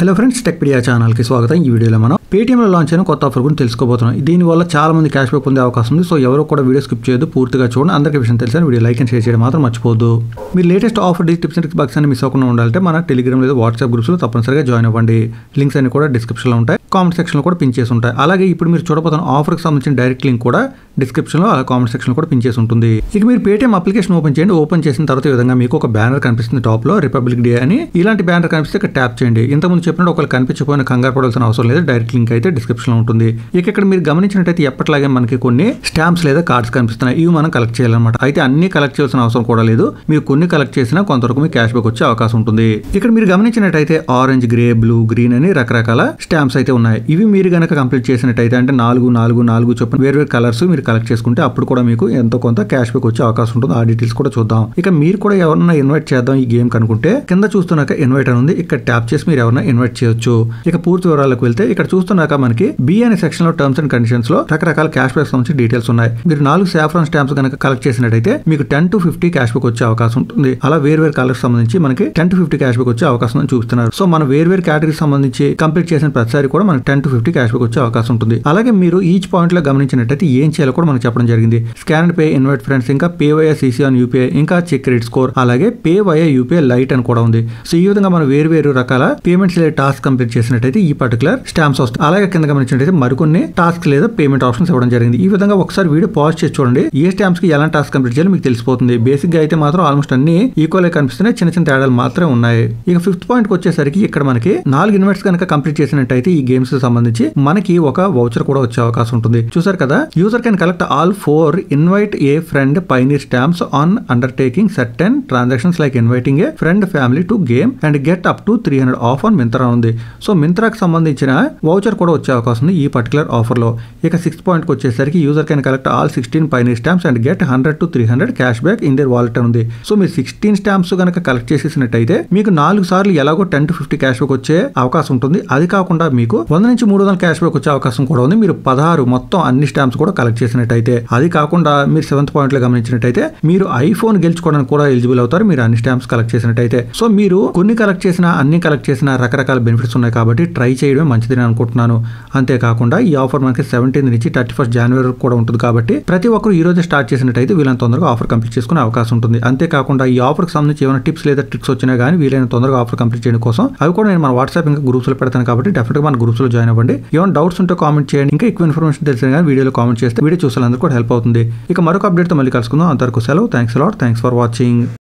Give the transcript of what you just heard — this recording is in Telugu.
హలో ఫ్రెండ్స్, టెక్పీడియా ఛానల్కి స్వాగతం. ఈ వీడియోలో మనం పేటీఎంలో లాంచ్ అయిన కొత్త ఆఫర్ గురించి తెలుసుకోబోతున్నాం. దీనివల్ల చాలా మంది క్యాష్ బ్యాక్ పొందే అవకాశం ఉంది. సో ఎవరు కూడా వీడియో స్కిప్ చేయొద్దు, పూర్తిగా చూడండి. అందరికీ విషయం తెలిసిన వీడియో లైక్ అండ్ షేర్ చేయడం మాత్రం మర్చిపోద్దు. మీరు latest offer tips and box అని మిస్ అవ్వకుండా ఉండాలంటే మన టెలిగ్రామ్ లేదా వాట్సాప్ గ్రూప్స్లో తప్పనిసరిగా జాయిన్ అవ్వండి. లింక్స్ అన్ని కూడా డిస్క్రిప్షన్లో ఉంటాయి, కామెంట్ సెక్షన్లో కూడా పిన్ చేసి ఉంటాయి. అలాగే ఇప్పుడు మీరు చూడబోతున్న ఆఫర్కి సంబంధించిన డైరెక్ట్ లింక్ కూడా డిస్క్రిప్షన్లో అలా కామెంట్ సెక్షన్లో కూడా పిన్ చేసి ఉంటుంది. ఇక మీరు పేటీఎం అప్లికేషన్ ఓపెన్ చేయండి. ఓపెన్ చేసిన తర్వాత ఈ విధంగా మీకు ఒక బ్యానర్ కనిపిస్తుంది. టాప్లో రిపబ్లిక్ డే అని ఇలాంటి బ్యానర్ కనిపిస్తే ఇక్కడ ట్యాప్ చేయండి. ఇంతకుముందు చెప్పినట్టు ఒకళ్ళు కనిపించకపోయిన కంగారు పడాల్సిన అవసరం లేదు. డైరెక్ట్ లింక్ అయితే డిస్క్రిప్షన్లో ఉంటుంది. ఇక ఇక్కడ మీరు గమనించినట్టయితే ఎప్పటిలాగే మనకి కొన్ని స్టాంప్స్ లేదా కార్డ్స్ కనిపిస్తున్నాయి. ఇవి మనం కలెక్ట్ చేయాలన్నమాట. అయితే అన్ని కలెక్ట్ చేయాల్సిన అవసరం కూడా లేదు. మీరు కొన్ని కలెక్ట్ చేసినా కొంతవరకు మీకు క్యాష్ బ్యాక్ వచ్చే అవకాశం ఉంటుంది. ఇక్కడ మీరు గమనించినట్టయితే ఆరెంజ్, గ్రే, బ్లూ, గ్రీన్ అని రకరకాల స్టాంప్స్ అయితే ఉన్నాయి. ఇవి మీరు గనక కంప్లీట్ చేసినట్టయితే అంటే 4 చొప్పున వేర్వేరు కలర్స్ మీరు కలెక్ట్ చేసుకుంటే అప్పుడు కూడా మీకు ఎంతో కొంత క్యాష్ బ్యాక్ వచ్చే అవకాశం ఉంటుంది. ఆ డీటెయిల్స్ కూడా చూద్దాం. ఇక మీరు కూడా ఎవరన్నా ఇన్వైట్ చేద్దాం ఈ గేమ్ కనుకుంటే కింద చూస్తున్నాక ఇన్వైట్ అని ఉంది. ఇక్కడ ట్యాప్ చేసి మీరు ఎవరైనా ఇన్వైట్ చేయొచ్చు. ఇక పూర్తి వివరాలకు వెళ్తే ఇక్కడ చూస్తున్నాక మనకి బి అనే సెక్షన్ లో టర్మ్స్ అండ్ కండిషన్స్ లో రకరకాల క్యాష్ బ్యాక్ సంబంధించి డీటెయిల్స్ ఉన్నాయి. మీరు 4 సాఫ్రాన్ స్టాంప్స్ కనుక కలెక్ట్ చేసినట్టయితే మీకు 10 to 50 క్యాష్ బ్యాక్ వచ్చే అవకాశం ఉంటుంది. అలా వేర్వేరు కలర్స్ సంబంధించి మనకి 10 to 50 క్యాష్ బ్యాక్ వచ్చే అవకాశం అని చూపిస్తున్నారు. సో మనం వేర్వేరు కేటగిరీ సంబంధించి కంప్లీట్ చేసిన ప్రతిసారి కూడా మనకి 10 to 50 క్యాష్ బ్యాక్ వచ్చే అవకాశం ఉంటుంది. అలాగే మీరు ఈచ్ పాయింట్ లో గమనించినట్టయితే ఏం చేయాలో కూడా మనకు చెప్పడం జరిగింది. Scan and pay, invite friends, ఇంకా pay via CC on UPI, ఇంకా చెక్ క్రెడిట్ స్కోర్, అలాగే పే వయా యూపీఐ లైట్ అని కూడా ఉంది. సో ఈ విధంగా మనం వేరు రకాల పేమెంట్స్ లేదా టాస్క్ కంప్లీట్ చేసినట్టయితే ఈ పర్టికులర్ స్టాంప్స్ వస్తాయి. అలాగే కింద గమనించినట్టయితే మరికొన్ని టాస్క్ లేదా పేమెంట్ ఆప్షన్స్ ఇవ్వడం జరిగింది. ఈ విధంగా ఒకసారి వీడియో పాజ్ చేసి చూడండి. ఏ స్టాంప్స్ కి ఎలాంటి టాస్క్ కంప్లీట్ చేయాలో మీకు తెలిసిపోతుంది. బేసిక్ గా అయితే మాత్రం ఆల్మోస్ట్ అన్ని ఈక్వల్ గా కనిపిస్తున్నాయి. చిన్న చిన్న తేడాలు మాత్రమే ఉన్నాయి. ఇక 5th పాయింట్ కి వచ్చేసరికి ఇక్కడ మనకి 4 ఇన్వైట్స్ కనుక కంప్లీట్ చేసినట్టయితే ఈ గేమ్స్ కి సంబంధించి మనకి ఒక వౌచర్ కూడా వచ్చే అవకాశం ఉంటుంది. చూసారు కదా, user can collect all 4 invite A friend pioneer stamps on undertaking certain transactions like inviting A friend family to game and get up to 300 of on Myntra ఉంది. సో మింత్రాకి సంబంధించిన వౌచర్ కూడా వచ్చే అవకాశం ఉంది ఈ పర్టికులర్ ఆఫర్ లో. ఇక 6th పాయింట్ కి వచ్చేసరికి user can collect all 16 pioneer stamps and get 100 to 300 cash back in there wallet ఉంది. సో మీరు 16 స్టాంప్స్ కనుక కలెక్ట్ చేసేసినట్టయితే మీకు 4 సార్లు ఎలాగో 10 to 50 క్యాష్ బ్యాక్ వచ్చే అవకాశం ఉంటుంది. అది కాకుండా మీకు 100 నుంచి 300 క్యాష్ బ్యాక్ వచ్చే అవకాశం కూడా ఉంది. మీరు 16 మొత్తం అన్ని స్టాంప్స్ కూడా కలెక్ట్ చేసినట్టయితే. అది కాకుండా మీరు 7th పాయింట్ లో గమనించినట్టయితే మీరు ఐఫోన్ గెలుచుకోవడానికి కూడా ఎలిజిబుల్ అవుతారు మీరు అన్ని స్టాంప్స్ కలెక్ట్ చేసినట్టయితే. సో మీరు కొన్ని కలెక్ట్ చేసినా అన్ని కలెక్ట్ చేసిన రకరకాల బెనిఫిట్స్ ఉన్నాయి కాబట్టి ట్రై చేయడమే మంచిదని అనుకుంటున్నాను. అంతేకాకుండా ఈ ఆఫర్ మనకి 17th నుంచి 31st January కూడా ఉంటుంది కాబట్టి ప్రతి ఒక్కరు ఈ రోజు స్టార్ట్ చేసినట్టయితే వీళ్ళని తొందరగా ఆఫర్ కంప్లీట్ చేసుకునే అవకాశం ఉంటుంది. అంతేకాకుండా ఈ ఆఫర్ కి సంబంధించి ఏమైనా టిప్స్ లేదా ట్రిక్స్ వచ్చినా కానీ వీలైన తొందరగా ఆఫర్ కంప్లీట్ చేయడం కోసం అవి కూడా నేను మన వాట్సాప్ ఇంకా గ్రూప్స్ లో పెడతాను కాబట్టి డెఫినెట్ గా మన గ్రూప్స్ లో జాయిన్ అవ్వండి. ఏమైనా డౌట్స్ ఉంటే కామెంట్ చేయండి. ఇంకా ఎక్కువ ఇన్ఫర్మేషన్ తెలిసిన కానీ వీడియోలో కామెంట్ చేస్తే వీడియో చూసేందుకు కూడా హెల్ప్ అవుతుంది. ఇక మరొక అప్డేట్ తో మళ్ళీ కలుసుకుందాం. అంతవరకు సెలవు. Thanks a lot. Thanks for watching.